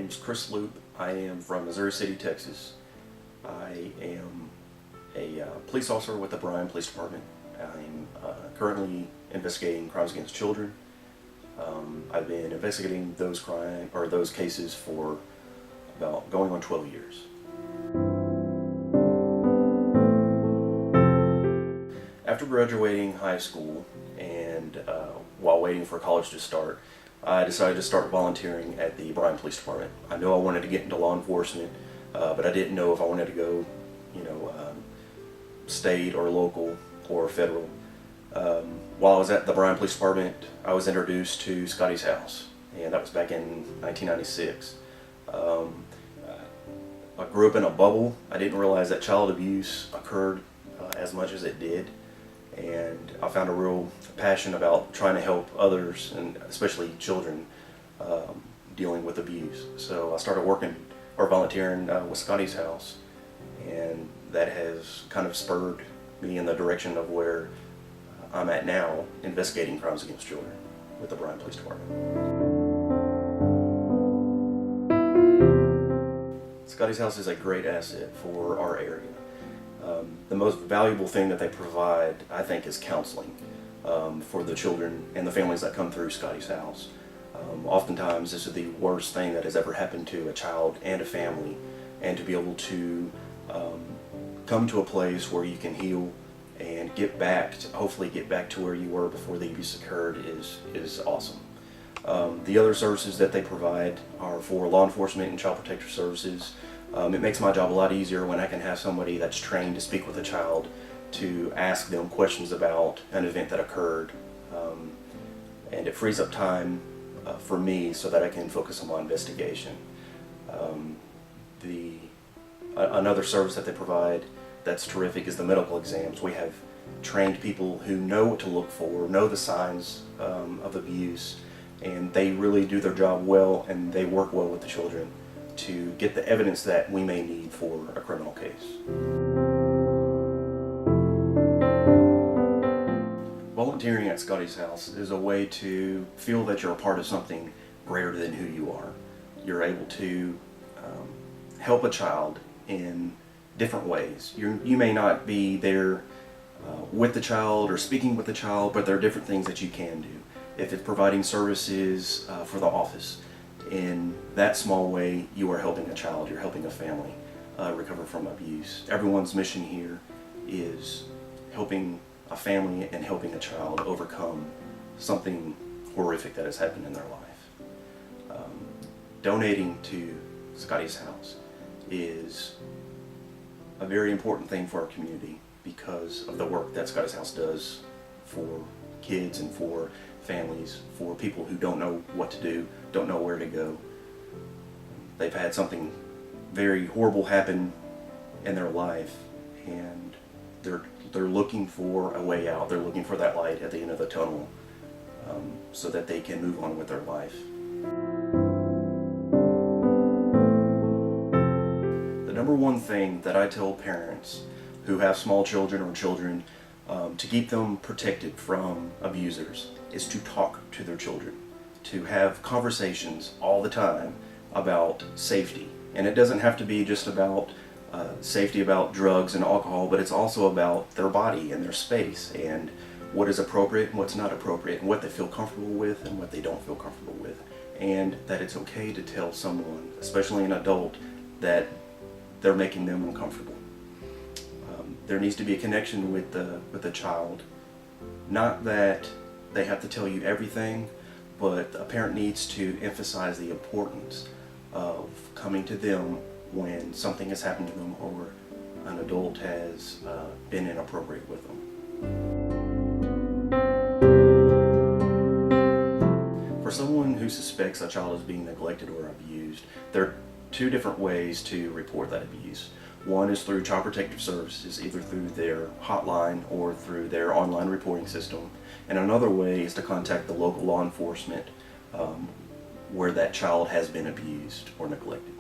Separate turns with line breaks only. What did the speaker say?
name's Chris Loup. I am from Missouri City, Texas. I am a police officer with the Bryan Police Department. I'm currently investigating crimes against children. I've been investigating those cases for about going on 12 years. After graduating high school and while waiting for college to start, I decided to start volunteering at the Bryan Police Department. I knew I wanted to get into law enforcement, but I didn't know if I wanted to go, state or local or federal. While I was at the Bryan Police Department, I was introduced to Scotty's house, and that was back in 1996. I grew up in a bubble. I didn't realize that child abuse occurred as much as it did, and I found a real passion about trying to help others, and especially children, dealing with abuse. So I started volunteering with Scotty's house, and that has kind of spurred me in the direction of where I'm at now, investigating crimes against children with the Bryan Police Department. Scotty's house is a great asset for our area. The most valuable thing that they provide, I think, is counseling for the children and the families that come through Scotty's house. Oftentimes, this is the worst thing that has ever happened to a child and a family, and to be able to come to a place where you can heal and hopefully get back to where you were before the abuse occurred is awesome. The other services that they provide are for law enforcement and child protective services. It makes my job a lot easier when I can have somebody that's trained to speak with a child, to ask them questions about an event that occurred, and it frees up time for me so that I can focus on my investigation. Another service that they provide that's terrific is the medical exams. We have trained people who know what to look for, know the signs of abuse, and they really do their job well, and they work well with the children to get the evidence that we may need for a criminal case. Volunteering at Scotty's house is a way to feel that you're a part of something greater than who you are. You're able to help a child in different ways. You may not be there with the child or speaking with the child, but there are different things that you can do. If it's providing services for the office, in that small way, you are helping a child, you're helping a family recover from abuse. Everyone's mission here is helping a family and helping a child overcome something horrific that has happened in their life. Donating to Scotty's house is a very important thing for our community because of the work that Scotty's house does for kids and for families, for people who don't know what to do, don't know where to go. They've had something very horrible happen in their life, and they're looking for a way out. They're looking for that light at the end of the tunnel, so that they can move on with their life. The number one thing that I tell parents who have small children or children to keep them protected from abusers is to talk to their children, to have conversations all the time about safety. And it doesn't have to be just about safety about drugs and alcohol, but it's also about their body and their space, and what is appropriate and what's not appropriate, and what they feel comfortable with and what they don't feel comfortable with. And that it's okay to tell someone, especially an adult, that they're making them uncomfortable. There needs to be a connection with the child. Not that they have to tell you everything, but a parent needs to emphasize the importance of coming to them when something has happened to them or an adult has been inappropriate with them. For someone who suspects a child is being neglected or abused, there are two different ways to report that abuse. One is through Child Protective Services, either through their hotline or through their online reporting system. And another way is to contact the local law enforcement where that child has been abused or neglected.